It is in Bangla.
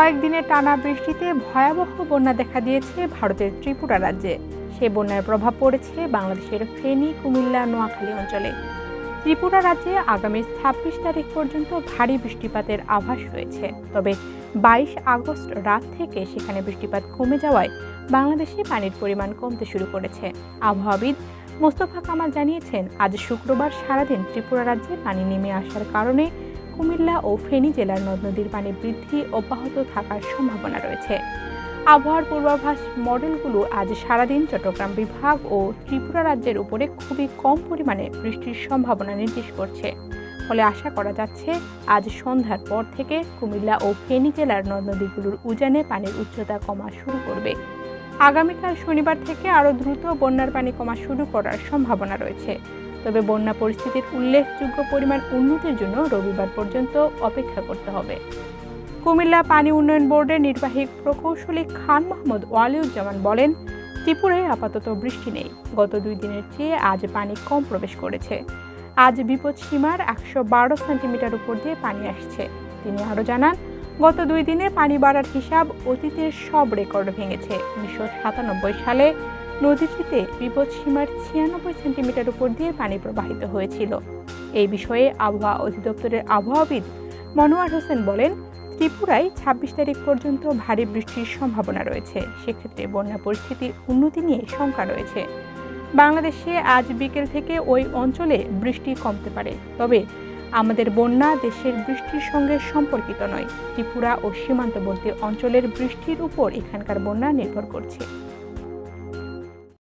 কয়েকদিনের টানা বৃষ্টিতে ভয়াবহ বন্যা দেখা দিয়েছে ভারতের ত্রিপুরা রাজ্যে। সে বন্যার প্রভাব পড়েছে বাংলাদেশের ফেনী, কুমিল্লা, নোয়াখালী অঞ্চলে। ত্রিপুরা রাজ্যে আগামী ২৬ তারিখ পর্যন্ত ভারী বৃষ্টিপাতের আভাস রয়েছে। তবে ২২ আগস্ট রাত থেকে সেখানে বৃষ্টিপাত কমে যাওয়ায় বাংলাদেশে পানির পরিমাণ কমতে শুরু করেছে। আবহাওয়াবিদ মোস্তফা কামাল জানিয়েছেন, আজ শুক্রবার সারাদিন ত্রিপুরা রাজ্যে পানি নেমে আসার কারণে কুমিল্লা ও ফেনী জেলার নদ নদীর পানি বৃদ্ধি অব্যাহত থাকার সম্ভাবনা রয়েছে। আবহাওয়ার পূর্বাভাস মডেলগুলো আজ সারাদিন চট্টগ্রাম বিভাগ ও ত্রিপুরা রাজ্যের উপরে খুবই কম পরিমাণে বৃষ্টির সম্ভাবনা নির্দেশ করছে। ফলে আশা করা যাচ্ছে আজ সন্ধ্যার পর থেকে কুমিল্লা ও ফেনী জেলার নদ নদীগুলোর উজানে পানির উচ্চতা কমা শুরু করবে। আগামীকাল শনিবার থেকে আরও দ্রুত বন্যার পানি কমা শুরু করার সম্ভাবনা রয়েছে। তবে বন্যা পরিস্থিতির উল্লেখযোগ্য পরিমাণ উন্নতির জন্য রবিবার পর্যন্ত অপেক্ষা করতে হবে। কুমিল্লা পানি উন্নয়ন বোর্ডের নির্বাহী প্রকৌশলী খান মোহাম্মদ ওয়ালিউজ্জামান বলেন, ত্রিপুরায় আপাতত বৃষ্টি নেই। গত ২ দিনের চেয়ে আজ পানি কম প্রবেশ করেছে। আজ বিপদসীমার ১১২ সেন্টিমিটার উপর দিয়ে পানি আসছে। তিনি আরও জানান, গত ২ দিনে পানি বাড়ার হিসাব অতীতের সব রেকর্ড ভেঙেছে। ১৯৯৭ সালে নদীটিতে বিপদসীমার ৯৬ সেন্টিমিটার উপর দিয়ে পানি প্রবাহিত হয়েছিল। এই বিষয়ে আবহাওয়া অধিদপ্তরের আবহাওয়াবিদ মনোয়ার হোসেন বলেন, ত্রিপুরায় ২৬ তারিখ পর্যন্ত ভারী বৃষ্টির সম্ভাবনা রয়েছে। সেক্ষেত্রে বন্যা পরিস্থিতির উন্নতি নিয়ে শঙ্কা রয়েছে। বাংলাদেশে আজ বিকেল থেকে ওই অঞ্চলে বৃষ্টি কমতে পারে। তবে আমাদের বন্যা দেশের বৃষ্টির সঙ্গে সম্পর্কিত নয়। ত্রিপুরা ও সীমান্তবর্তী অঞ্চলের বৃষ্টির উপর এখানকার বন্যা নির্ভর করছে।